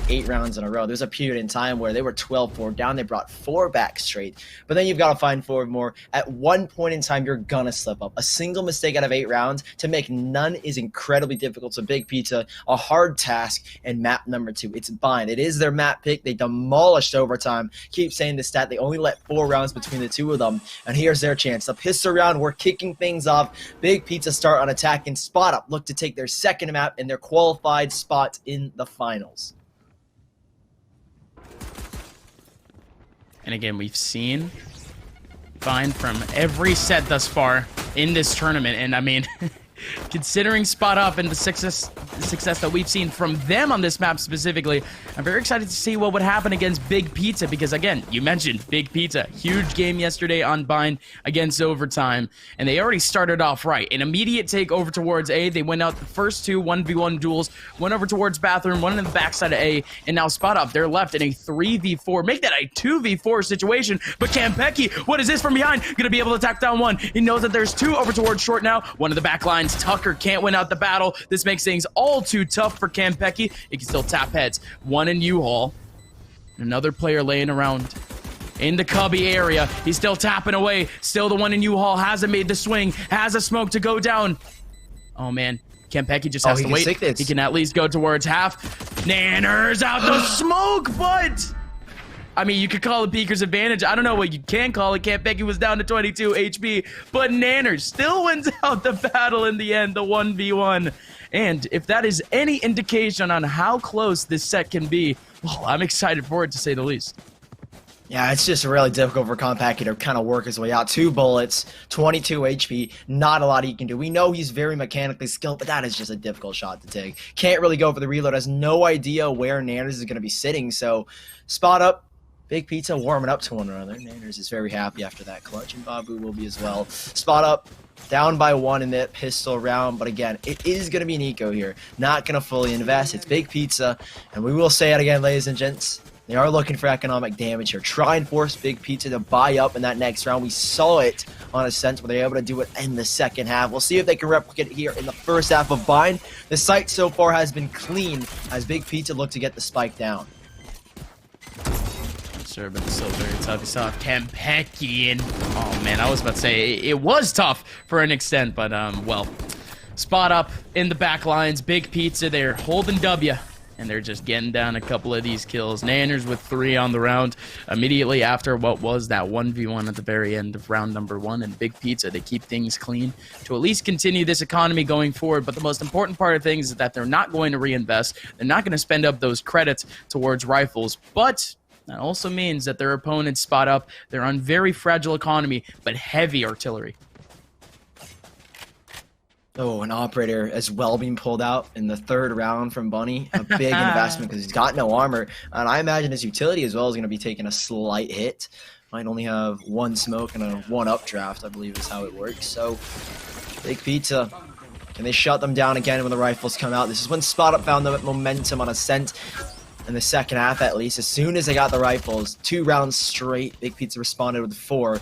8 rounds in a row. There's a period in time where they were 12-4 down. They brought 4 back straight. But then you've got to find 4 more. At one point in time, you're going to slip up. A single mistake out of 8 rounds to make none is incredibly difficult. So Big Pizza, a hard task. And map number 2, it's Bind. It is their map pick. They demolished Overtime. Keep saying the stat. They only let 4 rounds between the two of them. And here's their chance. The pistol round, we're kicking things off. Big Pizza start on attack and Spot Up. Look to take their second map and their qualified spot in the finals. And again, we've seen Bind from every set thus far in this tournament. And I mean, considering Spot Up and the success that we've seen from them on this map specifically, I'm very excited to see what would happen against Big Pizza because, again, you mentioned Big Pizza. Huge game yesterday on Bind against Overtime, and they already started off right. An immediate take over towards A. They went out the first 2 1v1 duels, went over towards Bathroom, one in the backside of A, and now Spot Up. They're left in a 3v4. Make that a 2v4 situation, but Kanpeki, what is this from behind? Gonna be able to attack down 1. He knows that there's 2 over towards short now. One of the back lines, Tucker can't win out the battle. This makes things all too tough for Kanpeki. He can still tap heads. 1 in U-Haul. Another player laying around in the cubby area. He's still tapping away. Still the 1 in U-Haul. Hasn't made the swing. Has a smoke to go down. Oh, man. Kanpeki just has to wait. He can at least go towards half. Nanners out the smoke, but I mean, you could call it Beaker's advantage. I don't know what you can call it. Kanpeki was down to 22 HP, but Nanners still wins out the battle in the end, the 1v1. And if that is any indication on how close this set can be, well, I'm excited for it, to say the least. Yeah, it's just really difficult for Kanpeki to kind of work his way out. 2 bullets, 22 HP, not a lot he can do. We know he's very mechanically skilled, but that is just a difficult shot to take. Can't really go for the reload, has no idea where Nanners is going to be sitting, so Spot Up. Big Pizza warming up to one another. Nanners is very happy after that clutch, and Babu will be as well. Spot Up, down by 1 in that pistol round, but again, it is going to be an eco here. Not going to fully invest. It's Big Pizza, and we will say it again, ladies and gents. They are looking for economic damage here. Try and force Big Pizza to buy up in that next round. We saw it on Ascent where they were able to do it in the second half. We'll see if they can replicate it here in the first half of Bind. The site so far has been clean as Big Pizza look to get the spike down. Sure, but it's still very tough. You saw Kanpeki and oh man, I was about to say it was tough for an extent, but well, Spot Up in the back lines. Big Pizza, they're holding W, and they're just getting down a couple of these kills. Nanners with 3 on the round immediately after what was that 1v1 at the very end of round number 1, and Big Pizza, they keep things clean to at least continue this economy going forward. But the most important part of things is that they're not going to reinvest. They're not going to spend up those credits towards rifles, but that also means that their opponents Spot Up. They're on very fragile economy, but heavy artillery. Oh, an operator as well being pulled out in the 3rd round from Bunny. A big investment because he's got no armor. And I imagine his utility as well is going to be taking a slight hit. Might only have 1 smoke and a 1 updraft, I believe is how it works. So, Big Pizza. Can they shut them down again when the rifles come out? This is when Spot Up found the momentum on Ascent. In the second half, at least, as soon as they got the rifles, 2 rounds straight, Big Pizza responded with 4.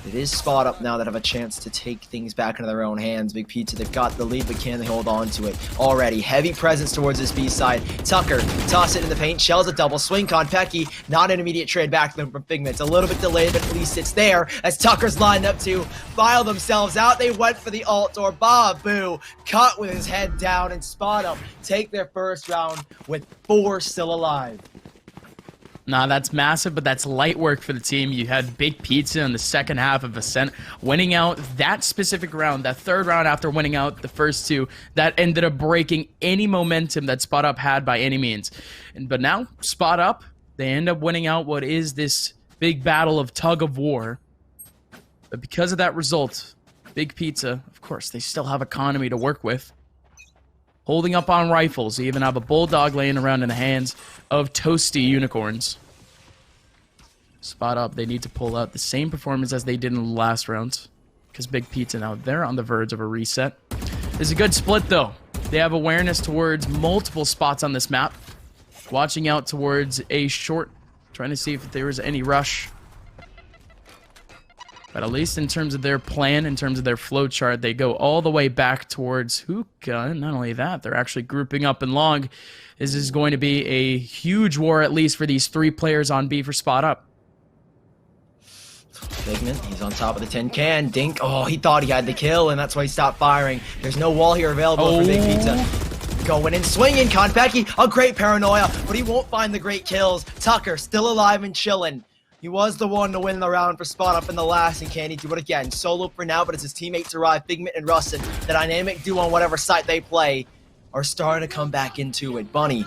It is Spot Up now that have a chance to take things back into their own hands. Big Pizza, they've got the lead, but can they hold on to it? Already, heavy presence towards this B side. Tucker, toss it in the paint, shells a double swing. Kanpeki, not an immediate trade back to them from Figment. A little bit delayed, but at least it's there as Tucker's lined up to file themselves out. They went for the alt or Babu, cut with his head down, and Spot Up take their first round with 4 still alive. Nah, that's massive, but that's light work for the team. You had Big Pizza in the second half of Ascent, winning out that specific round, that 3rd round after winning out the first 2, that ended up breaking any momentum that Spot Up had by any means. But now, Spot Up, they end up winning out what is this big battle of tug of war. But because of that result, Big Pizza, of course, they still have economy to work with. Holding up on rifles. They even have a Bulldog laying around in the hands of ToastyUnicorns. Spot Up, they need to pull out the same performance as they did in the last round. Because Big Pizza now, they're on the verge of a reset. It's a good split, though. They have awareness towards multiple spots on this map. Watching out towards a short. Trying to see if there was any rush. But at least in terms of their plan, in terms of their flow chart, they go all the way back towards Hookah. And not only that, they're actually grouping up in long. This is going to be a huge war, at least for these 3 players on B for spot up. Figment, he's on top of the tin can. Dink, oh, he thought he had the kill, and that's why he stopped firing. There's no wall here available for Big Pizza. Going and swinging, Kanpeki, a great paranoia, but he won't find the great kills. Tucker, still alive and chilling. He was the one to win the round for spot up in the last, and can he do it again? Solo for now, but as his teammates arrive, Figment and Rustun, the dynamic duo on whatever site they play, are starting to come back into it. Bunny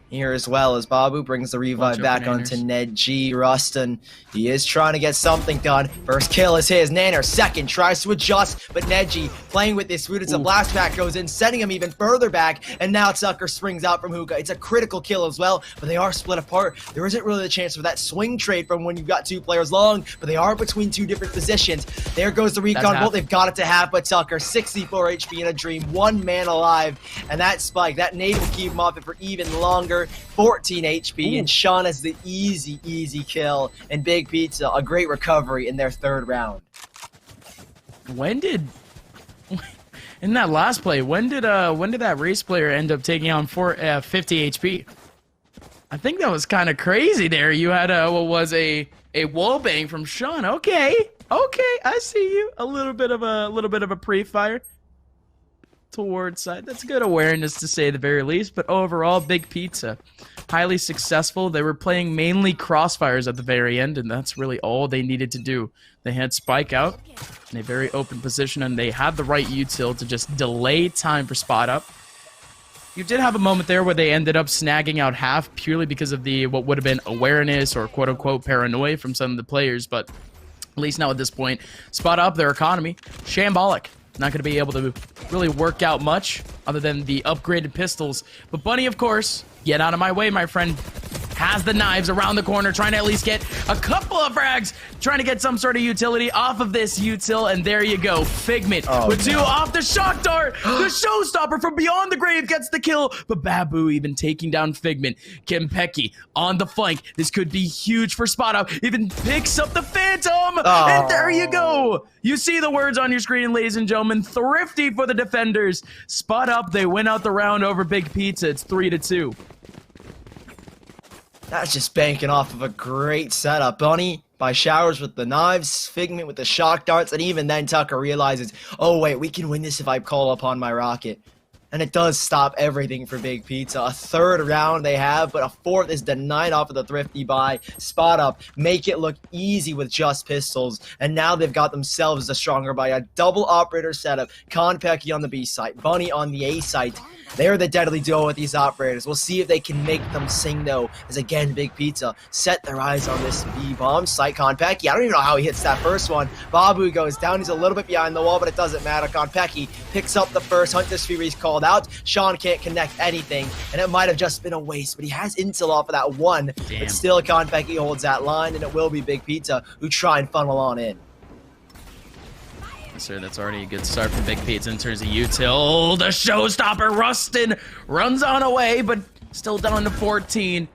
here as well as Babu brings the revive back onto nedg. Rustun, he is trying to get something done. First kill is his. Nanners, second, tries to adjust, but nedg playing with this food as a blast pack goes in, sending him even further back, and now Tucker springs out from Hookah. It's a critical kill as well, but they are split apart. There isn't really the chance for that swing trade from when you've got 2 players long, but they are between 2 different positions. There goes the recon bolt. They've got it to half, but Tucker, 64 HP in a dream, 1 man alive, and that spike, that nade will keep him off it for even longer. 14 HP, and Sean has the easy kill, and Big Pizza, a great recovery in their 3rd round. In that last play, when did that race player end up taking on 50 HP? I think that was kind of crazy there. You had what was a wall bang from Sean. Okay, I see you. A little bit of a pre-fire towards side. That's good awareness to say the very least, but overall, Big Pizza, highly successful. They were playing mainly crossfires at the very end, and that's really all they needed to do. They had Spike out in a very open position, and they had the right util to just delay time for spot up. You did have a moment there where they ended up snagging out half purely because of the what would have been awareness or quote-unquote paranoia from some of the players, but at least now at this point, spot up, their economy, shambolic. Not going to be able to really work out much other than the upgraded pistols. But Bunny, of course, get out of my way, my friend. Has the knives around the corner, trying to at least get a couple of frags, trying to get some sort of utility off of this util, and there you go. Figment with 2 off the shock dart. The showstopper from beyond the grave gets the kill, but Babu even taking down Figment. Kanpeki on the flank. This could be huge for spot up. Even picks up the Phantom, and there you go. You see the words on your screen, ladies and gentlemen. Thrifty for the defenders. Spot up, they win out the round over Big Pizza. It's 3-2. That's just banking off of a great setup. Bunny by Showers with the knives, Figment with the shock darts, and even then Tucker realizes, oh wait, we can win this if I call upon my rocket. And it does stop everything for Big Pizza. A 3rd round they have, but a 4th is denied off of the thrifty buy. Spot up, make it look easy with just pistols, and now they've got themselves a stronger buy. A double operator setup. Kanpeki on the B site, Bunny on the A site. They're the deadly duo with these operators. We'll see if they can make them sing, though, as again, Big Pizza set their eyes on this B-bomb site. Kanpeki, I don't even know how he hits that first one. Babu goes down. He's a little bit behind the wall, but it doesn't matter. Kanpeki picks up the first. Hunter's Fury's called out. Sean can't connect anything, and it might have just been a waste, but he has intel off of that one. Damn. But still, Kanpeki holds that line, and it will be Big Pizza who try and funnel on in. Sir, that's already a good start for Big Pizza in terms of util. The showstopper, Rustun, runs on away, but still down to 14.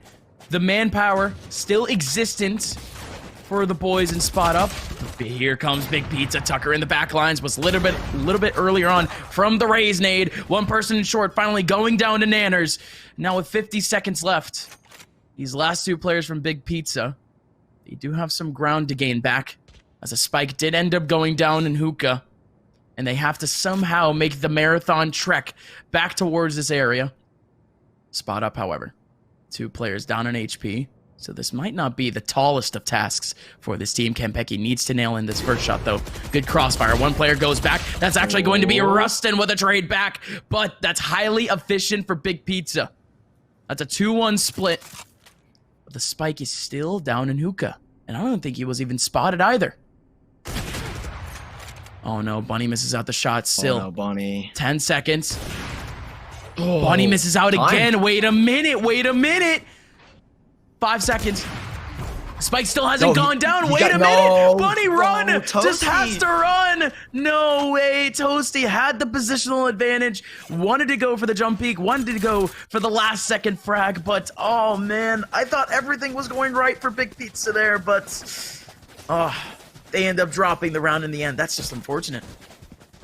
The manpower still existent for the boys in spot up. Here comes Big Pizza. Tucker in the back lines was a little bit earlier on from the raise nade. One person in short, finally going down to Nanners. Now with 50 seconds left, these last 2 players from Big Pizza, they do have some ground to gain back, as a spike did end up going down in Hookah, and they have to somehow make the marathon trek back towards this area. Spot up, however. 2 players down in HP, so this might not be the tallest of tasks for this team. Kanpeki needs to nail in this first shot, though. Good crossfire. 1 player goes back. That's actually going to be Rustun with a trade back, but that's highly efficient for Big Pizza. That's a 2-1 split, but the spike is still down in Hookah, and I don't think he was even spotted either. Oh no, Bunny misses out the shot still. Oh no, Bunny. 10 seconds. Oh, Bunny misses out again. Wait a minute. 5 seconds. Spike still hasn't gone down. Wait a minute. Bunny, run. Just has to run. No way. Toasty had the positional advantage. Wanted to go for the jump peak. Wanted to go for the last second frag. But, oh, man. I thought everything was going right for Big Pizza there. But, they end up dropping the round in the end. That's just unfortunate.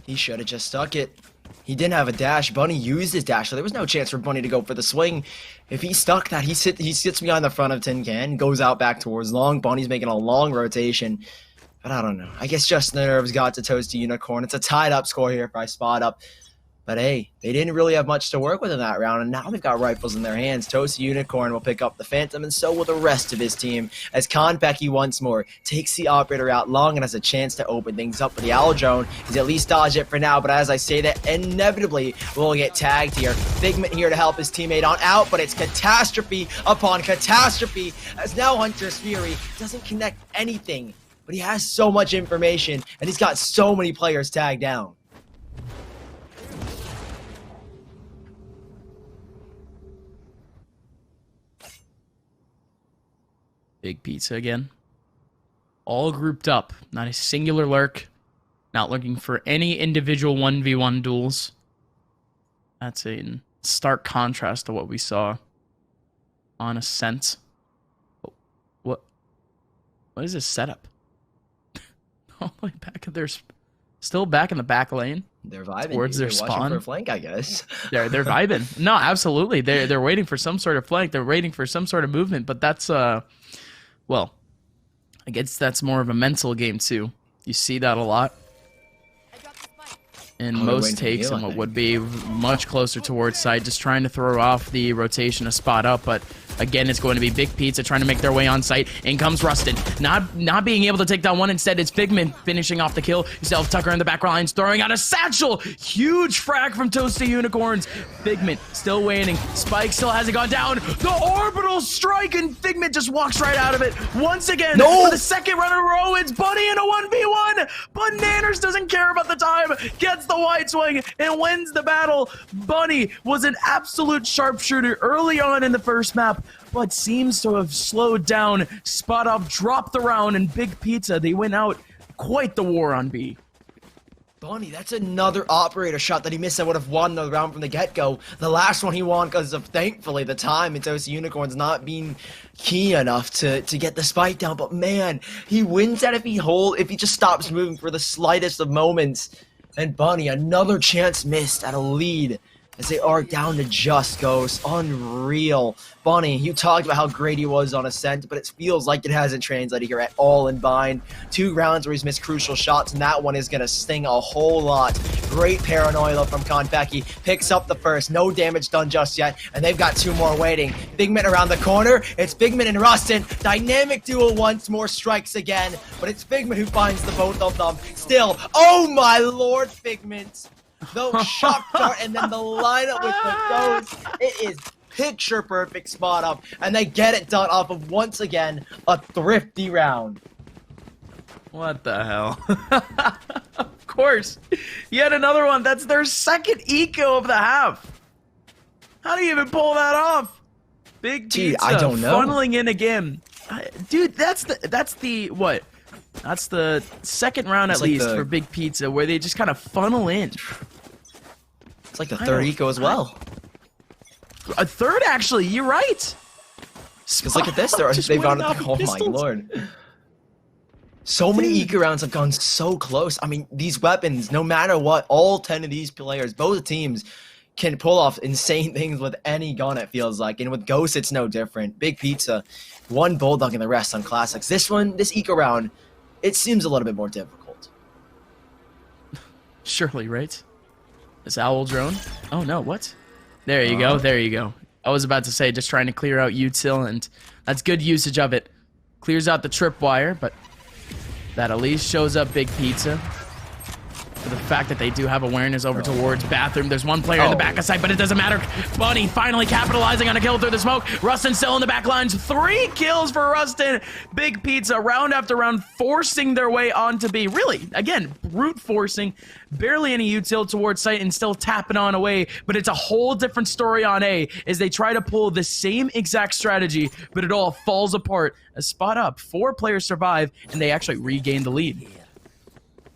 He should have just stuck it. He didn't have a dash. Bunny used his dash, so there was no chance for Bunny to go for the swing. If he stuck that, he sits behind the front of Tin Can, goes out back towards long. Bunny's making a long rotation. But I don't know. I guess just nerves got to ToastyUnicorn. It's a tied-up score here if I spot up. But hey, they didn't really have much to work with in that round, and now they've got rifles in their hands. ToastyUnicorn will pick up the Phantom, and so will the rest of his team, as Kanpeki once more takes the Operator out long and has a chance to open things up with the Owl Drone. He's at least dodged it for now, but as I say that, inevitably will get tagged here. Figment here to help his teammate on out, but it's catastrophe upon catastrophe, as now Hunter's Fury doesn't connect anything, but he has so much information, and he's got so many players tagged down. Big Pizza again. All grouped up. Not a singular lurk. Not looking for any individual 1v1 duels. That's a stark contrast to what we saw on Ascent. What is this setup? All the way back at their... Still back in the back lane. They're vibing. Towards their spawn. For a flank, I guess. They're vibing. No, absolutely. They're waiting for some sort of flank. They're waiting for some sort of movement. But that's well, I guess that's more of a mental game too. You see that a lot in most takes, and what would be much closer towards side, just trying to throw off the rotation, a spot up, but again, it's going to be Big Pizza trying to make their way on site. In comes Rustun, not being able to take down one. Instead, it's Figment finishing off the kill. You still have Tucker in the back lines throwing out a satchel. Huge frag from ToastyUnicorns. Figment still waiting. Spike still hasn't gone down. The orbital strike, and Figment just walks right out of it. Once again, for the second run in a row, it's Bunny in a 1v1, but Nanners doesn't care about the time. Gets the wide swing and wins the battle. Bunny was an absolute sharpshooter early on in the first map, but seems to have slowed down. Spot Up dropped the round, and Big Pizza, they went out quite the war on B. Bunny, that's another Operator shot that he missed that would have won the round from the get-go. The last one he won because of, thankfully, the time and ToastyUnicorns not being key enough to get the spike down. But man, he wins that if he just stops moving for the slightest of moments. And Bunny, another chance missed at a lead as they are down to just Ghost. Unreal. Bunny, you talked about how great he was on Ascent, but it feels like it hasn't translated here at all in Bind. 2 rounds where he's missed crucial shots, and that one is going to sting a whole lot. Great paranoia from Kanpeki. Picks up the first. No damage done just yet, and they've got 2 more waiting. Figment around the corner. It's Figment and Rustun. Dynamic duo once more strikes again, but it's Figment who finds the both of them. Still, oh my lord, Figment. The shock dart and then the lineup with the Ghost. It is picture perfect Spot Up, and they get it done off of, once again, a thrifty round. What the hell? Of course. Yet another one. That's their second eco of the half. How do you even pull that off? Big Pizza, I don't know. Funneling in again. Dude, that's the what? That's the second round, at least, for Big Pizza, where they just kind of funnel in. It's like the third eco as well. A third, actually. You're right. Because look at this. They've gone. Oh my lord. So many eco rounds have gone so close. I mean, these weapons, no matter what, all 10 of these players, both teams, can pull off insane things with any gun, it feels like. And with Ghost, it's no different. Big Pizza, one Bulldog and the rest on Classics. This eco round, it seems a little bit more difficult. Surely, right? This Owl Drone? Oh, no, what? There you go, there you go. I was about to say, just trying to clear out util, and that's good usage of it. Clears out the tripwire, but that at least shows up Big Pizza. For the fact that they do have awareness over towards Bathroom. There's one player in the back of sight, but it doesn't matter. Bunny finally capitalizing on a kill through the smoke. Rustun still in the back lines. 3 kills for Rustun. Big Pizza, round after round, forcing their way onto B. Really, again, brute forcing. Barely any util towards sight and still tapping on away. But it's a whole different story on A as they try to pull the same exact strategy, but it all falls apart. A Spot Up, 4 players survive, and they actually regain the lead.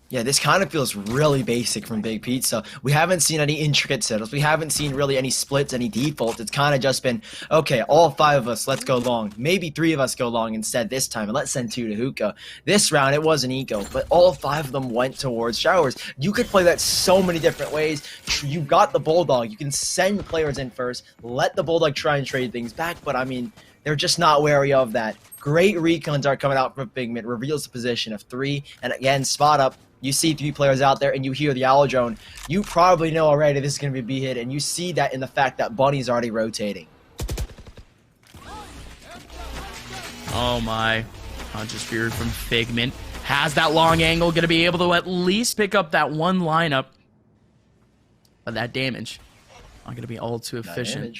Yeah, this kind of feels really basic from Big Pizza. We haven't seen any intricate setups. We haven't seen really any splits, any defaults. It's kind of just been, okay, all 5 of us, let's go long. Maybe 3 of us go long instead this time, and let's send 2 to hookah. This round, it was an eco, but all 5 of them went towards showers. You could play that so many different ways. You got the Bulldog. You can send players in first, let the Bulldog try and trade things back, but I mean, they're just not wary of that. Great recon dart coming out from Figment, reveals the position of 3, and again, spot up. You see 3 players out there and you hear the owl drone, you probably know already this is going to be a B hit, and you see that in the fact that Bunny's already rotating. Oh my. Conscious Fury from Figment. Has that long angle, going to be able to at least pick up that one lineup. But that damage, not going to be all too efficient.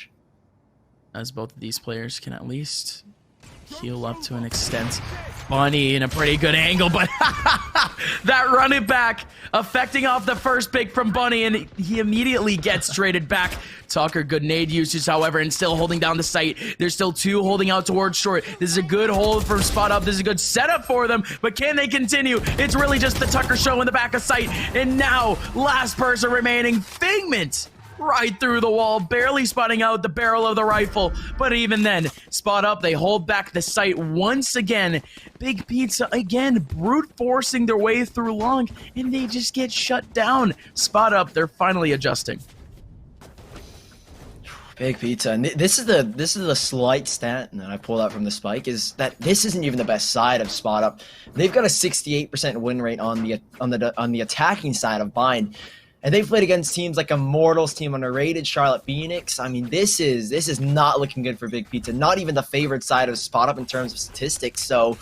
As both of these players can at least heal up to an extent. Bunny in a pretty good angle, but that run it back, affecting off the first pick from Bunny, and he immediately gets traded back. Tucker, good nade usage, however, and still holding down the site. There's still 2 holding out towards short. This is a good hold from spot up. This is a good setup for them, but can they continue? It's really just the Tucker show in the back of sight, and now last person remaining, Figment. Right through the wall, barely spotting out the barrel of the rifle. But even then, spot up, they hold back the sight once again. Big Pizza, again, brute forcing their way through long, and they just get shut down. Spot up, they're finally adjusting. Big Pizza, and this is the slight stat that I pulled out from the spike, is that this isn't even the best side of spot up. They've got a 68% win rate on the attacking side of bind. And they've played against teams like Immortals, team underrated, Charlotte Phoenix. I mean, this is not looking good for Big Pizza. Not even the favored side of spot up in terms of statistics. So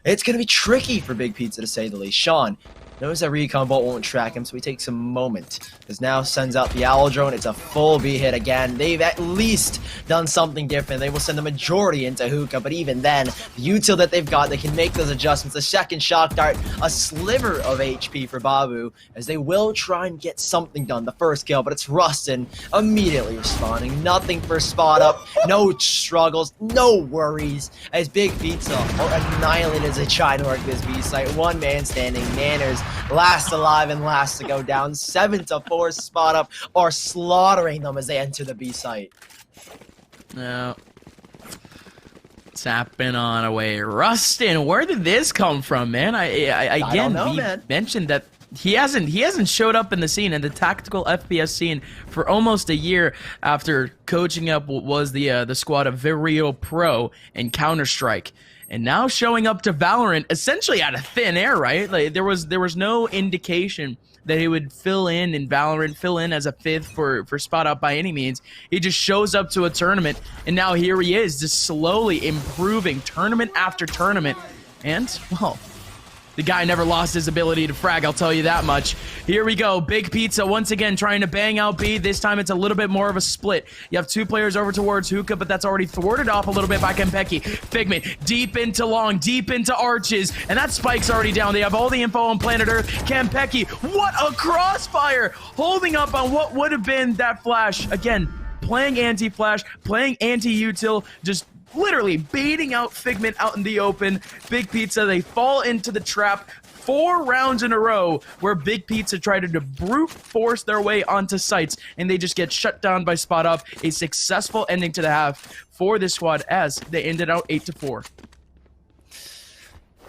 it's going to be tricky for Big Pizza, to say the least. Sean knows that recon bolt won't track him, so he takes a moment. Because now sends out the owl drone. It's a full B hit again. They've at least done something different. They will send the majority into hookah, but even then, the util that they've got, they can make those adjustments. The second shock dart, a sliver of HP for Babu, as they will try and get something done. The first kill, but it's Rustun immediately responding. Nothing for spot up, no struggles, no worries, as Big Pizza are annihilated as they try to work this B site. One man standing, Nanners last alive and last to go down. 7-4, spot up are slaughtering them as they enter the B site. No. Tapping on away. Rustun, where did this come from, man? I don't know, man. Mentioned that he hasn't showed up in the scene, in the tactical FPS scene, for almost a year after coaching up what was the squad of Virio Pro and Counter-Strike. And now showing up to Valorant essentially out of thin air, right? Like there was no indication that he would fill in Valorant, fill in as a 5th for spot up by any means. He just shows up to a tournament, and now here he is, just slowly improving tournament after tournament. And, well, the guy never lost his ability to frag, I'll tell you that much. Here we go. Big Pizza once again trying to bang out B. This time it's a little bit more of a split. You have 2 players over towards hookah, but that's already thwarted off a little bit by Kanpeki. Figment deep into long, deep into arches, and that spike's already down. They have all the info on planet Earth. Kanpeki, what a crossfire! Holding up on what would have been that flash. Again, playing anti-flash, playing anti-util, just literally baiting out Figment out in the open. Big Pizza, they fall into the trap 4 rounds in a row where Big Pizza tried to brute force their way onto sites, and they just get shut down by spot up. A successful ending to the half for this squad as they ended out 8-4.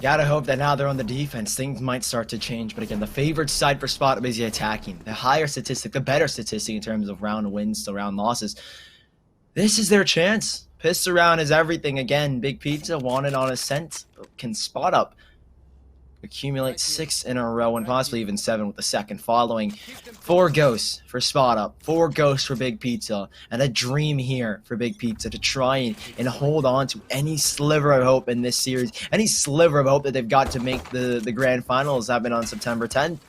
Gotta hope that now they're on the defense, things might start to change. But again, the favored side for spot up is the attacking. The higher statistic, the better statistic in terms of round wins to round losses. This is their chance. Pistol round is everything. Again, Big Pizza wanted on a scent. Can spot up accumulate 6 in a row and possibly even 7 with the second following. 4 ghosts for spot up, 4 ghosts for Big Pizza, and a dream here for Big Pizza to try and hold on to any sliver of hope in this series, any sliver of hope that they've got to make the grand finals happen on September 10th.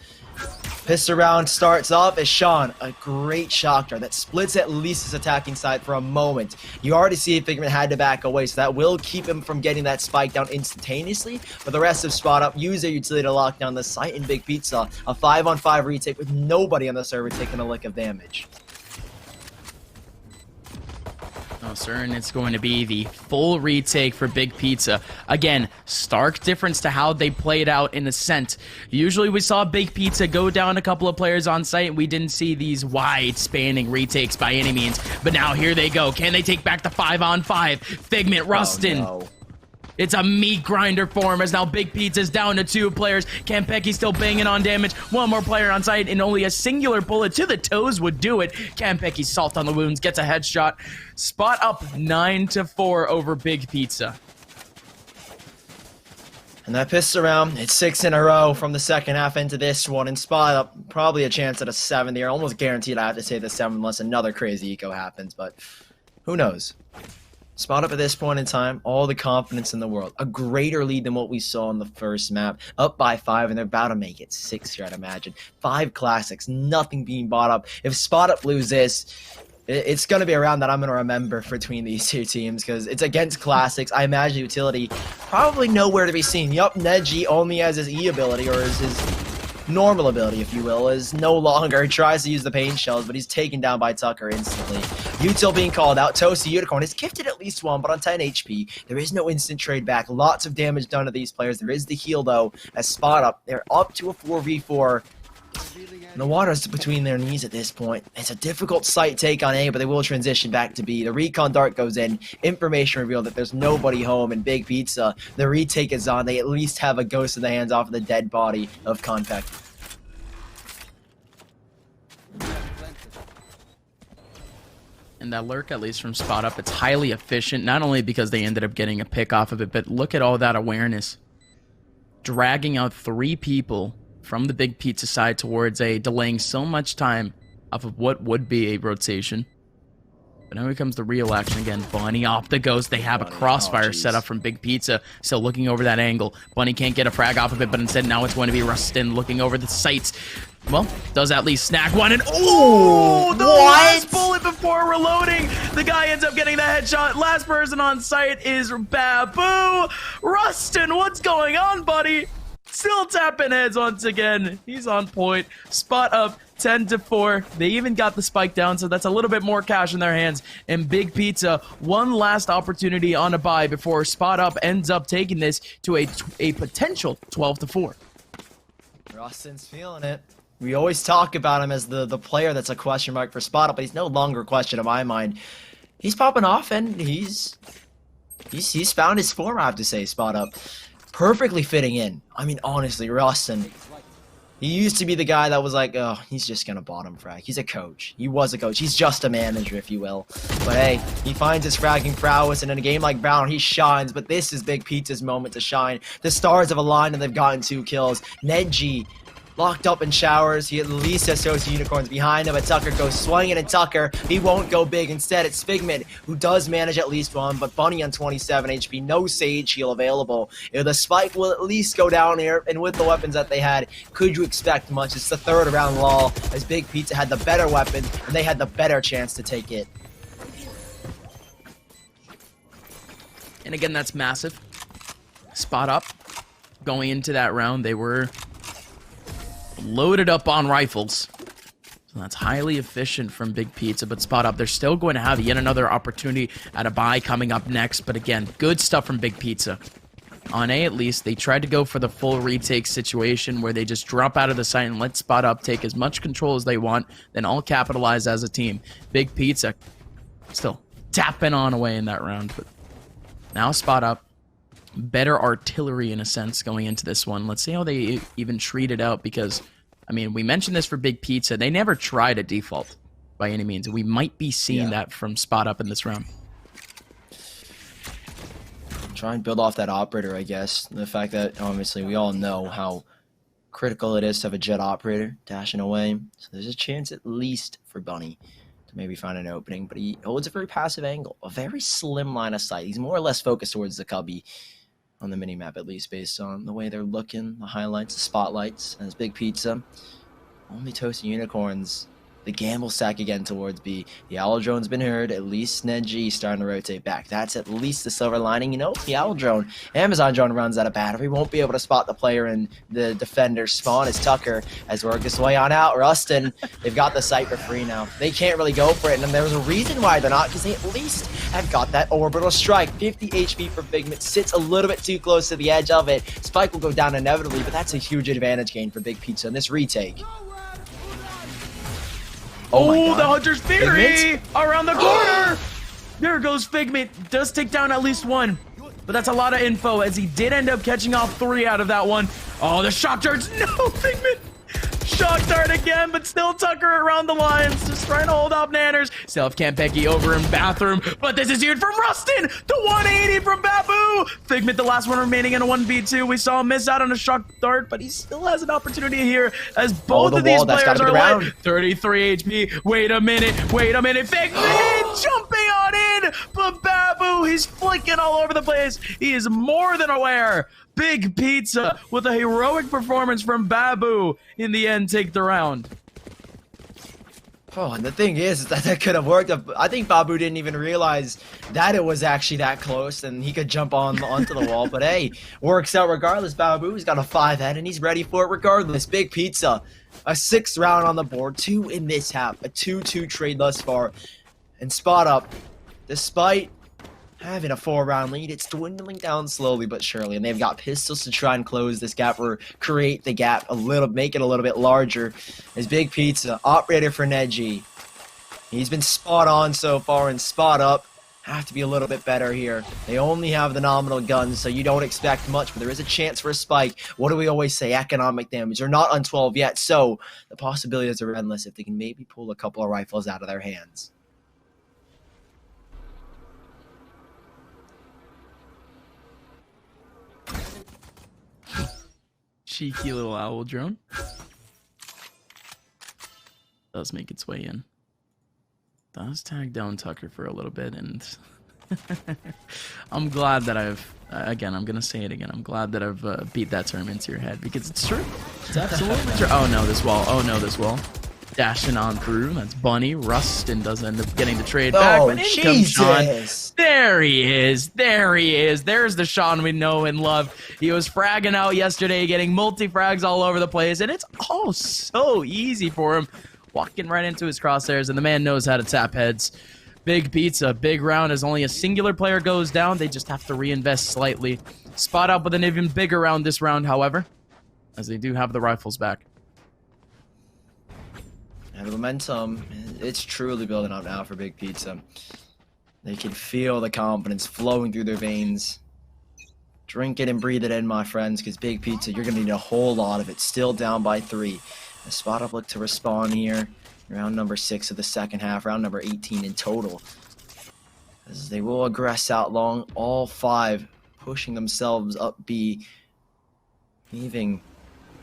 Pistol round starts off as Sean, a great shock dart that splits at least his attacking side for a moment. You already see Figment had to back away, so that will keep him from getting that spike down instantaneously. But the rest of spot up use their utility to lock down the site, and Big Pizza, a 5-on-5 retake with nobody on the server taking a lick of damage. No, sir, and it's going to be the full retake for Big Pizza. Again, stark difference to how they played out in Ascent. Usually we saw Big Pizza go down a couple of players on site, and we didn't see these wide-spanning retakes by any means. But now here they go. Can they take back the 5-on-5? Figment, Rustun. Oh, no. It's a meat grinder for him as now Big Pizza's down to 2 players. Kanpeki still banging on damage. One more player on site, and only a singular bullet to the toes would do it. Kanpeki salt on the wounds, gets a headshot. Spot up 9-4 over Big Pizza. And that pissed around. It's 6 in a row from the second half into this one. And Spot up, probably a chance at a 7 there. Almost guaranteed I have to say the 7 unless another crazy eco happens. But who knows? Spot up at this point in time, all the confidence in the world. A greater lead than what we saw on the first map. Up by 5, and they're about to make it 6 here, I'd imagine. 5 classics, nothing being bought up. If Spot up lose this, it's going to be a round that I'm going to remember between these two teams because it's against classics. I imagine utility probably nowhere to be seen. Yup, nedg only has his E ability, or his normal ability, if you will, is no longer. He tries to use the pain shells, but he's taken down by Tucker instantly. Util being called out. ToastyUnicorn has gifted at least 1, but on 10 HP. There is no instant trade back. Lots of damage done to these players. There is the heal, though, as Spot up. They're up to a 4v4. And the water's between their knees at this point. It's a difficult site take on A, but they will transition back to B. The recon dart goes in. Information revealed that there's nobody home in Big Pizza. The retake is on. They at least have a ghost in the hands off of the dead body of Kanpeki. And that lurk, at least from Spot Up, it's highly efficient, not only because they ended up getting a pick off of it, but look at all that awareness. Dragging out 3 people from the Big Pizza side towards A, delaying so much time off of what would be a rotation. But now here comes the real action again. Bunny off the ghost. They have a crossfire set up from Big Pizza. Still looking over that angle. Bunny can't get a frag off of it, but instead now it's going to be Rustun looking over the sights. Well, does at least snag one, and oh, the last bullet before reloading. The guy ends up getting the headshot. Last person on site is Babu. Rustun, what's going on, buddy? Still tapping heads once again. He's on point. Spot up 10-4. They even got the spike down, so that's a little bit more cash in their hands. And Big Pizza, one last opportunity on a buy before Spot Up ends up taking this to a potential 12-4. Rustun's feeling it. We always talk about him as the player that's a question mark for Spot Up, but he's no longer a question in my mind. He's popping off, and he's found his form, I have to say, Spot Up. Perfectly fitting in. I mean, honestly, Rustun, he used to be the guy that was like, oh, he's just going to bottom frag. He's a coach. He was a coach. He's just a manager, if you will. But hey, he finds his fragging prowess, and in a game like Brown, he shines. But this is Big Pizza's moment to shine. The stars have aligned, and they've gotten 2 kills. nedg locked up in showers. He at least has ToastyUnicorns behind him, but Tucker goes swinging, and Tucker, he won't go big. Instead, it's Figment, who does manage at least 1, but Bunny on 27 HP, no Sage heal available. The spike will at least go down here, and with the weapons that they had, could you expect much? It's the 3rd round lull, as Big Pizza had the better weapon, and they had the better chance to take it. And again, that's massive. Spot Up. Going into that round, they were loaded up on rifles. So that's highly efficient from Big Pizza, but Spot Up, they're still going to have yet another opportunity at a buy coming up next. But again, good stuff from Big Pizza. On A, at least, they tried to go for the full retake situation where they just drop out of the site and let Spot Up take as much control as they want, then all capitalize as a team. Big Pizza still tapping on away in that round, but now Spot Up. Better artillery in a sense going into this one. Let's see how they even treat it out, because I mean, we mentioned this for Big Pizza. They never tried a default by any means. We might be seeing that from Spot Up in this round. Try and build off that operator, I guess. The fact that obviously we all know how critical it is to have a jet operator dashing away. So there's a chance at least for Bunny to maybe find an opening, but he holds a very passive angle, a very slim line of sight. He's more or less focused towards the cubby on the minimap, at least based on the way they're looking, the highlights, the spotlights, as Big Pizza. Only ToastyUnicorns The gamble stack again towards B. The Owl Drone's been heard. At least nedg starting to rotate back. That's at least the silver lining. You know, the Owl Drone, Amazon Drone runs out of battery. Won't be able to spot the player in the defender spawn as Tucker has worked his way on out. Rustun, they've got the site for free now. They can't really go for it, and there's a reason why they're not, because they at least have got that orbital strike. 50 HP for Figment, sits a little bit too close to the edge of it. Spike will go down inevitably, but that's a huge advantage gain for Big Pizza in this retake. Oh, the Hunter's Fury around the corner. There goes Figment. Does take down at least one, but that's a lot of info as he did end up catching off 3 out of that one. Oh, the shock darts. No, Figment. Shock dart again, but still Tucker around the lines, just trying to hold off Nanners. Still have Kanpeki over in bathroom, but this is huge from Rustun. The 180 from Babu. Figment, the last one remaining in a 1v2. We saw him miss out on a shock dart, but he still has an opportunity here as both of these players are live. 33 HP. Wait a minute. Figment jumping on in, but Babu, he's flicking all over the place. He is more than aware. Big Pizza with a heroic performance from Babu in the end take the round. Oh, and the thing is that could have worked. I think Babu didn't even realize that it was actually that close and he could jump onto the wall. But hey, works out regardless. Babu's got a 5 head and he's ready for it regardless. Big Pizza, a 6th round on the board, 2 in this half, a 2-2 trade thus far. And Spot Up, despite having a 4-round lead, it's dwindling down slowly but surely, and they've got pistols to try and close this gap or create the gap a little, make it a little bit larger. As Big Pizza, operator for nedg, he's been spot on so far, and Spot Up have to be a little bit better here. They only have the nominal guns, so you don't expect much, but there is a chance for a spike. What do we always say? Economic damage. They're not on 12 yet, so the possibilities are endless if they can maybe pull a couple of rifles out of their hands. Cheeky little owl drone. Does make its way in. Does tag down Tucker for a little bit, and I'm glad that again, I'm gonna say it again, I'm glad that I've beat that term into your head, because it's true. It's absolutely true. Oh no, this wall. Oh no, this wall. Dashing on through. That's Bunny. Rustun does end up getting the trade back. Oh, but in comes Sean. There he is. There's the Sean we know and love. He was fragging out yesterday, getting multi-frags all over the place, and it's all so easy for him. Walking right into his crosshairs, and the man knows how to tap heads. Big Pizza, big round as only a singular player goes down. They just have to reinvest slightly. Spot Up with an even bigger round this round, however, as they do have the rifles back. And the momentum, it's truly building up now for Big Pizza. They can feel the confidence flowing through their veins. Drink it and breathe it in, my friends, because Big Pizza, you're going to need a whole lot of it. Still down by 3. The Spot Up look to respawn here. Round number 6 of the second half. Round number 18 in total. As they will aggress out long. All 5 pushing themselves up B. Leaving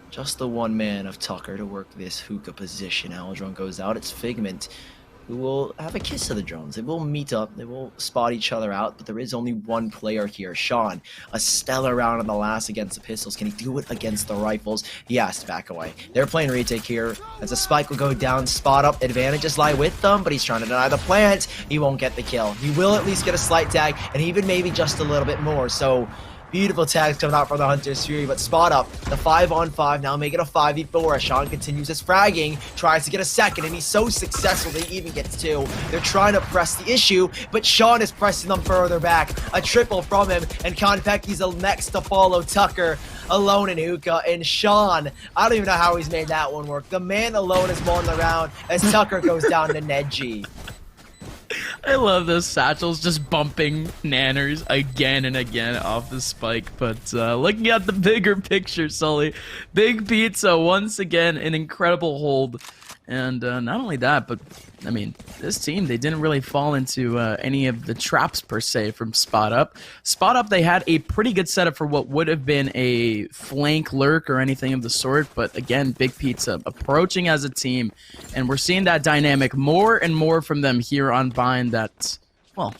just the one man of Tucker to work this hookah position. Owl Drone goes out. It's Figment, who will have a kiss of the drones. They will meet up. They will spot each other out, but there is only one player here. Sean, a stellar round on the last against the pistols. Can he do it against the rifles? He has to back away. They're playing retake here as a spike will go down. Spot Up. Advantages lie with them, but he's trying to deny the plant. He won't get the kill. He will at least get a slight tag, and even maybe just a little bit more. So beautiful tags coming out from the Hunter's Fury, but Spot Up, the 5-on-5, now make it a 5v4 as Sean continues his fragging, tries to get a second, and he's so successful that he even gets 2. They're trying to press the issue, but Sean is pressing them further back. A triple from him, and Kanpeki's the next to follow Tucker, alone in hookah, and Sean, I don't even know how he's made that one work. The man alone is won the round as Tucker goes down to nedg. I love those satchels just bumping Nanners again and again off the spike. But looking at the bigger picture, Sully, Big Pizza once again an incredible hold. And not only that, but I mean, this team, they didn't really fall into any of the traps per se from Spot Up. Spot Up, they had a pretty good setup for what would have been a flank lurk or anything of the sort. But again, Big Pizza approaching as a team. And we're seeing that dynamic more and more from them here on Bind that, well,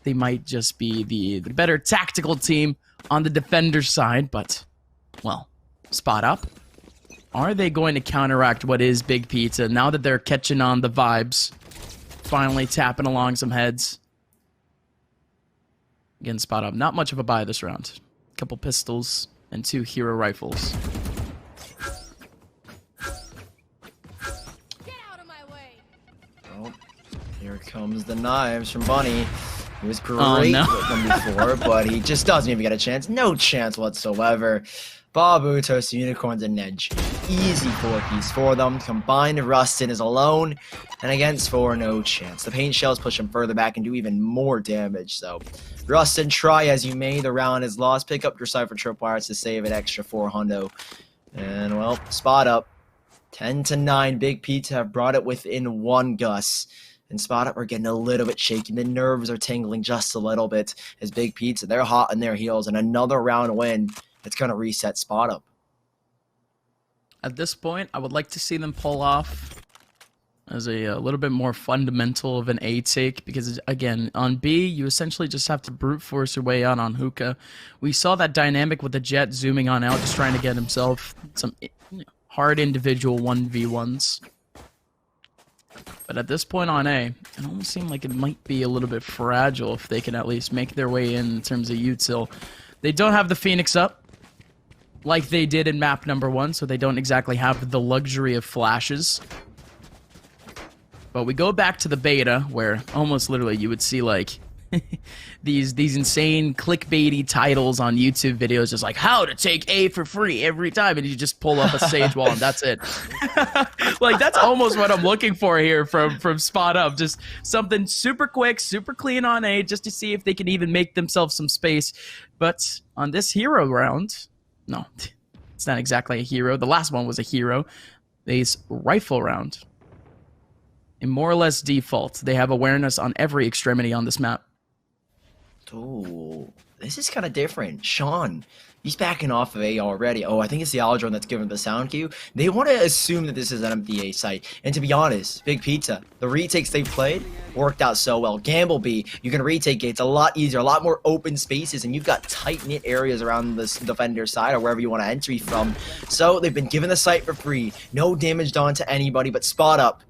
they might just be the better tactical team on the defender side. But, well, Spot Up, Are they going to counteract what is Big Pizza now that they're catching on the vibes? Finally tapping along some heads. Again, spot up. Not much of a buy this round. Couple pistols and 2 hero rifles. Get out of my way. Oh, here comes the knives from Bunny. He was great no. with them before, but he just doesn't even get a chance. No chance whatsoever. Babu, ToastyUnicorns, and nedg. Easy 4-piece for them. Combined, Rustun is alone, and against 4, no chance. The paint shells push him further back and do even more damage, so Rustun, try as you may, the round is lost. Pick up your Cypher tripwires to save an extra 400. And, well, spot up. 10-9, Big Pizza have brought it within 1 Gus. And spot up, we're getting a little bit shaky. The nerves are tingling just a little bit as Big Pizza, they're hot in their heels, and another round win. It's going to reset spot up. At this point, I would like to see them pull off as a little bit more fundamental of an A take, because, again, on B, you essentially just have to brute force your way out on Hookah. We saw that dynamic with the Jet zooming on out, just trying to get himself some hard individual 1v1s. But at this point on A, it almost seemed like it might be a little bit fragile if they can at least make their way in terms of util. They don't have the Phoenix up like they did in map number 1, so they don't exactly have the luxury of flashes. But we go back to the beta, where almost literally you would see like these insane clickbaity titles on YouTube videos, just like how to take A for free every time, and you just pull up a sage wall and that's it. Like that's almost what I'm looking for here from Spot Up. Just something super quick, super clean on A, just to see if they can even make themselves some space. But on this hero round, no, it's not exactly a hero. The last one was a hero. This rifle round, in more or less default, they have awareness on every extremity on this map. Oh, this is kind of different. Sean, he's backing off of A already. Oh, I think it's the Aldron that's giving the sound cue. They want to assume that this is an empty A site. And to be honest, Big Pizza, the retakes they've played worked out so well. Gamble B, you can retake gates a lot easier, a lot more open spaces, and you've got tight-knit areas around this defender side or wherever you want to enter from. So they've been given the site for free. No damage done to anybody, but Spot Up.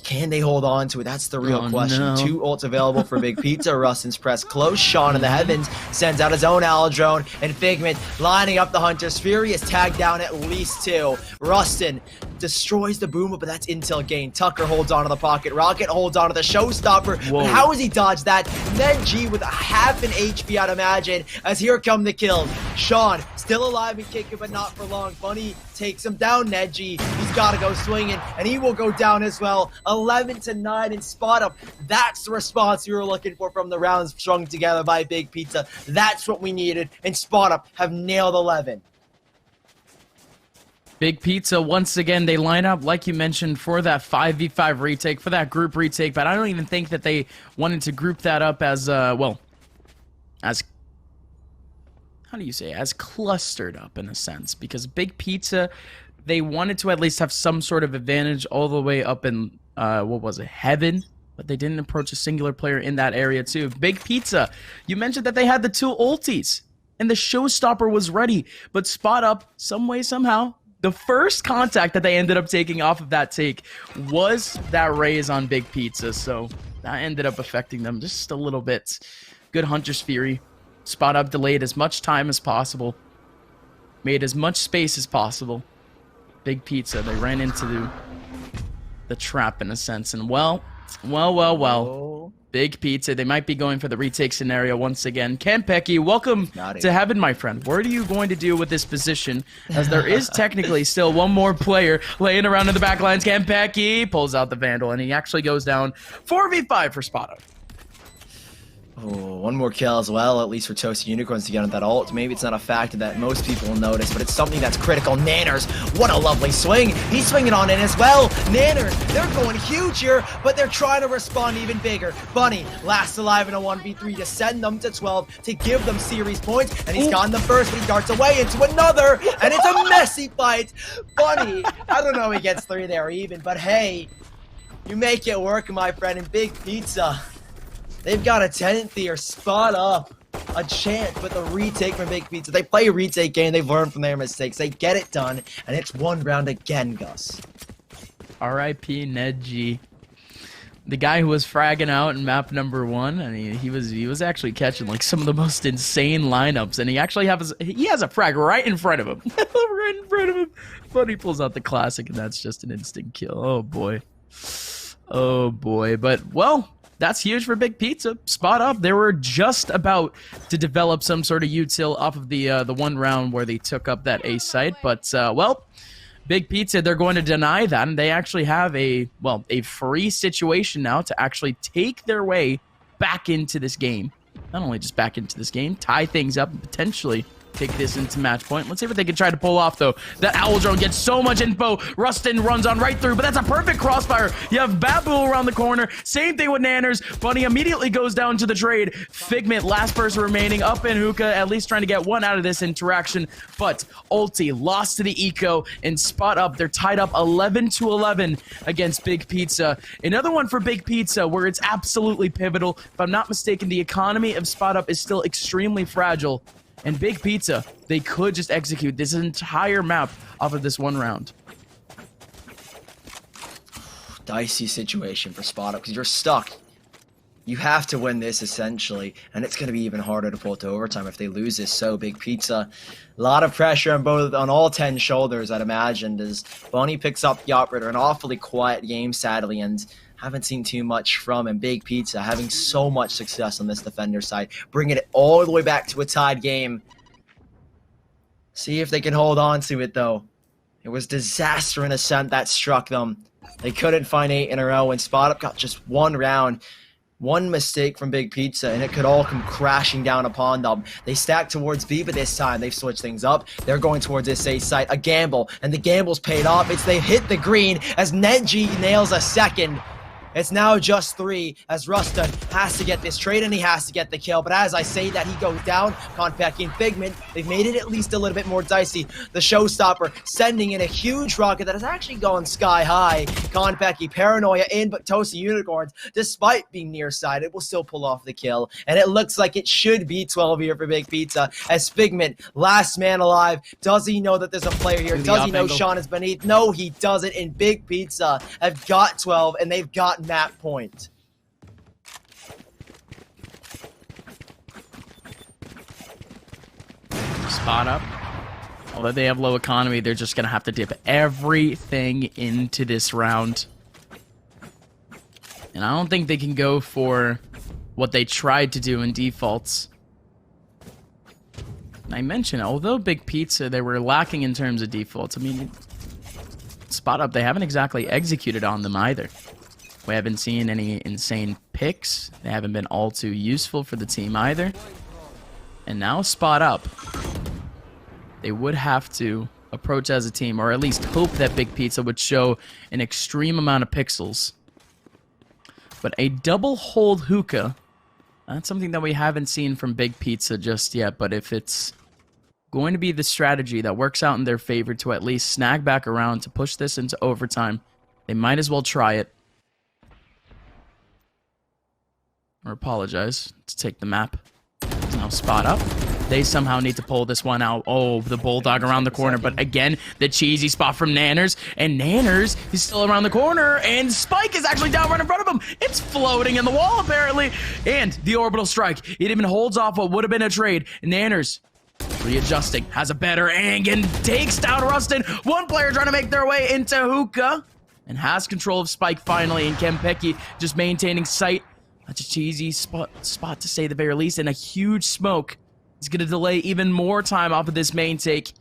Can they hold on to it? That's the real question. No. 2 ults available for Big Pizza. Rustun's pressed close. Sean in the heavens sends out his own Aldrone, and Figment lining up the Hunter's Fury is tagged down at least 2. Rustun destroys the Boomer, but that's intel gain. Tucker holds onto the pocket. Rocket holds onto the Showstopper. Whoa. But how has he dodged that? nedg with a half an HP, I'd imagine, as here come the kills. Sean still alive and kicking, but not for long. Bunny takes him down. nedg, he's got to go swinging, and he will go down as well. 11-9 in Spot Up. That's the response we were looking for from the rounds strung together by Big Pizza. That's what we needed, and Spot Up have nailed 11. Big Pizza, once again, they line up, like you mentioned, for that 5v5 retake, for that group retake, but I don't even think that they wanted to group that up as, well, as, how do you say, as clustered up in a sense, because Big Pizza, they wanted to at least have some sort of advantage all the way up in, what was it, Heaven, but they didn't approach a singular player in that area too. Big Pizza, you mentioned that they had the 2 ultis, and the Showstopper was ready, but Spot Up, some way, somehow, the first contact that they ended up taking off of that take was that raise on Big Pizza, so that ended up affecting them just a little bit. Good Hunter's Fury. Spot Up delayed as much time as possible, made as much space as possible. Big Pizza, they ran into the trap in a sense, and well. Big Pizza, they might be going for the retake scenario once again. Kanpeki, welcome to Heaven, my friend. What are you going to do with this position, as there is technically still one more player laying around in the back lines? Kanpeki pulls out the Vandal, and he actually goes down 4v5 for Spot Up. Oh, one more kill as well, at least for ToastyUnicorns to get on that ult. Maybe it's not a factor that most people will notice, but it's something that's critical. Nanners, what a lovely swing. He's swinging on in as well. Nanners, they're going huge here, but they're trying to respond even bigger. Bunny, last alive in a 1v3 to send them to 12, to give them series points, and he's gotten the first, but he darts away into another, and it's a messy fight. Bunny, I don't know if he gets 3 there even, but hey, you make it work, my friend, and Big Pizza. They've got a tenant here. Spot Up. a chance with a retake from Big Pizza. They play a retake game. They've learned from their mistakes. They get it done, and it's 1 round again, Gus. R.I.P. nedg. The guy who was fragging out in map number 1, I mean, he was actually catching like some of the most insane lineups, and he actually has a frag right in front of him, right in front of him. But he pulls out the classic, and that's just an instant kill. Oh boy, oh boy. But well, that's huge for Big Pizza. Spot up. They were just about to develop some sort of util off of the 1 round where they took up that A site, but well. Big Pizza, they're going to deny that, and they actually have a free situation now to actually take their way back into this game. Not only just back into this game, tie things up and potentially take this into match point. Let's see what they can try to pull off, though. That owl drone gets so much info. Rustun runs on right through, but that's a perfect crossfire. You have Babu around the corner. Same thing with Nanners. Bunny immediately goes down to the trade. Figment, last person remaining, up in hookah, at least trying to get 1 out of this interaction. But Ulti lost to the eco, and Spot Up, they're tied up 11-11 against Big Pizza. Another one for Big Pizza where it's absolutely pivotal. If I'm not mistaken, the economy of Spot Up is still extremely fragile. And Big Pizza, they could just execute this entire map off of this 1 round. Dicey situation for Spot Up because you're stuck. You have to win this essentially, and it's going to be even harder to pull it to overtime if they lose this. So Big Pizza, a lot of pressure on all 10 shoulders, I'd imagine, as Bonnie picks up the operator. An awfully quiet game, sadly, and haven't seen too much from him. Big Pizza having so much success on this defender side, bringing it all the way back to a tied game. See if they can hold on to it, though. It was disaster in Ascent that struck them. They couldn't find 8 in a row, and Spot Up got just 1 round. 1 mistake from Big Pizza, and it could all come crashing down upon them. They stack towards V, but this time they've switched things up. They're going towards this A site, a gamble, and the gamble's paid off. They've hit the green as nedg nails a second. It's now just 3 as Rustun has to get this trade and he has to get the kill. But as I say that, he goes down. Kanpeki and Figment, they've made it at least a little bit more dicey. The showstopper sending in a huge rocket that has actually gone sky high. Kanpeki, paranoia in, but ToastyUnicorns, despite being nearsighted, will still pull off the kill. And it looks like it should be 12 here for Big Pizza as Figment, last man alive. Does he know that there's a player here? Does he know Sean is beneath? No, he doesn't. And Big Pizza have got 12 and they've got map point. Spot Up. Although they have low economy, they're just going to have to dip everything into this round. And I don't think they can go for what they tried to do in defaults. And I mentioned, although Big Pizza, they were lacking in terms of defaults. I mean, Spot Up, they haven't exactly executed on them either. We haven't seen any insane picks. They haven't been all too useful for the team either. And now Spot Up, they would have to approach as a team, or at least hope that Big Pizza would show an extreme amount of pixels. But a double hold hookah, that's something that we haven't seen from Big Pizza just yet. But if it's going to be the strategy that works out in their favor to at least snag back around to push this into overtime, they might as well try it. Or apologize to take the map. Now Spot Up. They somehow need to pull this one out. Oh, the Bulldog around the corner. But again, the cheesy spot from Nanners. And Nanners is still around the corner. And Spike is actually down right in front of him. It's floating in the wall, apparently. And the orbital strike. It even holds off what would have been a trade. Nanners readjusting. Has a better angle and takes down Rustun. 1 player trying to make their way into hookah. And has control of Spike finally. And Kanpeki just maintaining sight. That's a cheesy spot to say the very least, and a huge smoke. It's going to delay even more time off of this main take.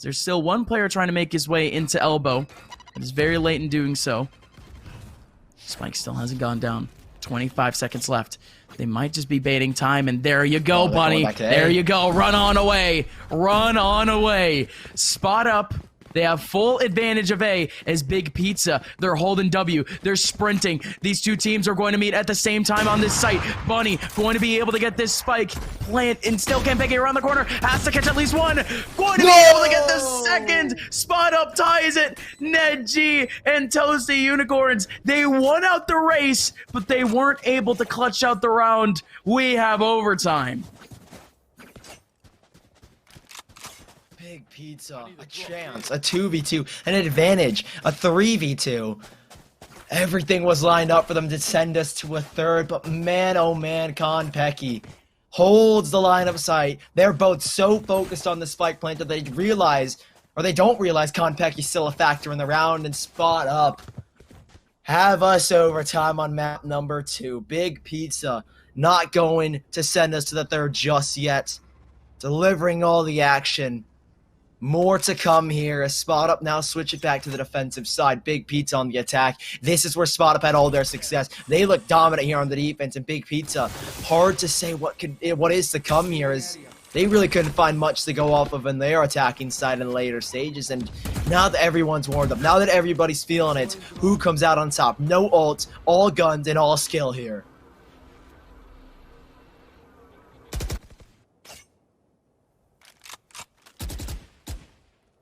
There's still 1 player trying to make his way into elbow. It is very late in doing so. Spike still hasn't gone down. 25 seconds left. They might just be baiting time, and there you go, Bunny. There you go. Run on away. Run on away. Spot Up. They have full advantage of A as Big Pizza. They're holding W. They're sprinting. These 2 teams are going to meet at the same time on this site. Bunny going to be able to get this spike. Plant and still Kanpeki around the corner. Has to catch at least 1. Going to be able to get the second. Spot Up ties it. nedg and ToastyUnicorns. They won out the race, but they weren't able to clutch out the round. We have overtime. Big Pizza, a chance, a 2v2, an advantage, a 3v2. Everything was lined up for them to send us to a third, but man, oh man, Kanpeki holds the line of sight. They're both so focused on the spike plant that they realize, or they don't realize, Kanpeki's still a factor in the round, and Spot Up have us overtime on map number 2. Big Pizza not going to send us to the third just yet. Delivering all the action. More to come here as Spot Up now switch it back to the defensive side. Big Pizza on the attack. This is where Spot Up had all their success. They look dominant here on the defense, and Big Pizza, hard to say what is to come here, as they really couldn't find much to go off of in their attacking side in the later stages. And now that everyone's warmed up, now that everybody's feeling it, who comes out on top? No ult, all guns, and all skill here.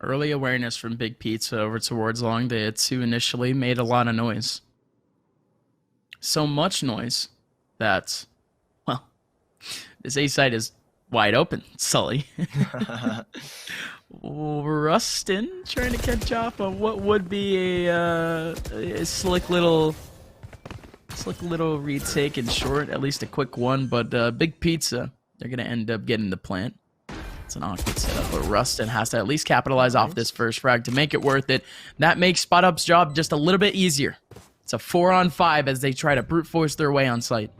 Early awareness from Big Pizza over towards Long Day 2 initially made a lot of noise. So much noise that, well, this A site is wide open, Sully. Rustun trying to catch up on what would be a slick little retake in short, at least a quick one, but Big Pizza, they're going to end up getting the plant. It's an awkward setup, but Rustun has to at least capitalize off this first frag to make it worth it. That makes Spot Up's job just a little bit easier. It's a 4-on-5 as they try to brute force their way on site.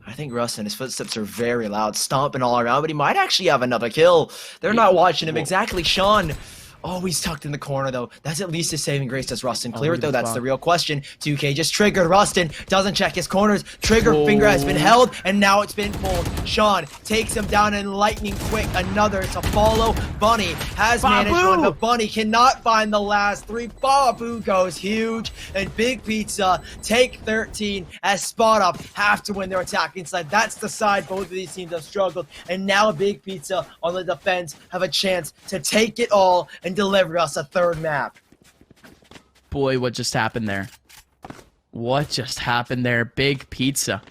I think Rustun, his footsteps are very loud, stomping all around, but he might actually have another kill. They're not watching him exactly. Sean, oh, he's tucked in the corner, though. That's at least his saving grace. Does Rustun clear it, though? That's the real question. 2K just triggered. Rustun doesn't check his corners. Trigger finger has been held, and now it's been pulled. Sean takes him down in lightning quick. Another to follow. Bunny has managed one, but Bunny cannot find the last 3. Babu goes huge, and Big Pizza take 13 as Spot Up have to win their attacking side. That's the side both of these teams have struggled, and now Big Pizza on the defense have a chance to take it all and deliver us a third map. Boy, what just happened there? What just happened there? Big Pizza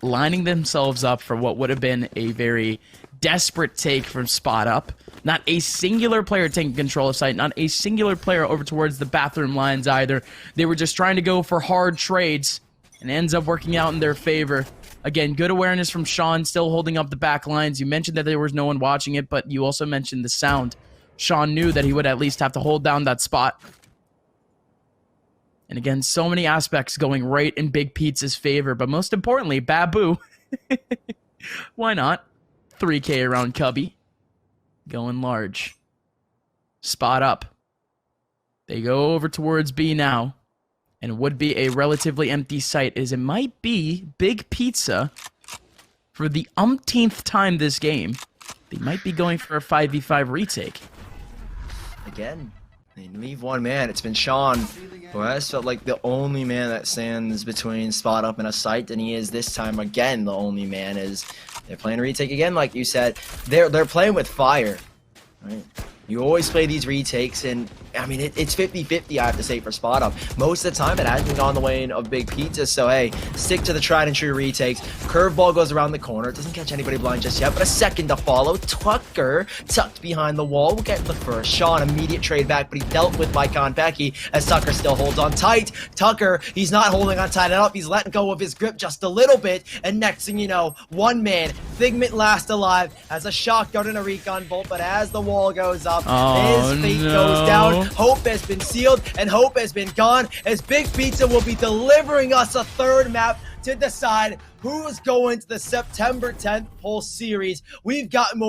lining themselves up for what would have been a very desperate take from Spot Up. Not a singular player taking control of site, not a singular player over towards the bathroom lines either. They were just trying to go for hard trades, and it ends up working out in their favor. Again, good awareness from Sean, still holding up the back lines. You mentioned that there was no one watching it, but you also mentioned the sound. Sean knew that he would at least have to hold down that spot. And again, so many aspects going right in Big Pizza's favor, but most importantly, Babu. Why not? 3K around Cubby. Going large. Spot Up. They go over towards B now. And would be a relatively empty site, as it might be Big Pizza for the umpteenth time this game. They might be going for a 5v5 retake. Again, they leave one man. It's been Sean, who has felt like the only man that stands between Spot Up and a site, and he is this time again the only man. As they're playing a retake again, like you said. They're playing with fire, right? You always play these retakes, and I mean, it's 50-50, I have to say, for Spot Up. Most of the time, it hasn't gone the way of Big Pizza, so hey, stick to the tried and true retakes. Curveball goes around the corner. It doesn't catch anybody blind just yet, but a second to follow. Tucker tucked behind the wall. We'll get the first. Sean, immediate trade back, but he dealt with by Kanpeki as Tucker still holds on tight. Tucker, he's not holding on tight enough. He's letting go of his grip just a little bit, and next thing you know, one man, Figment last alive, has a shotgun and a recon bolt, but as the wall goes up, his fate goes down. Hope has been sealed, and hope has been gone, as Big Pizza will be delivering us a third map to decide who's going to the September 10th Pulse Series. We've got more.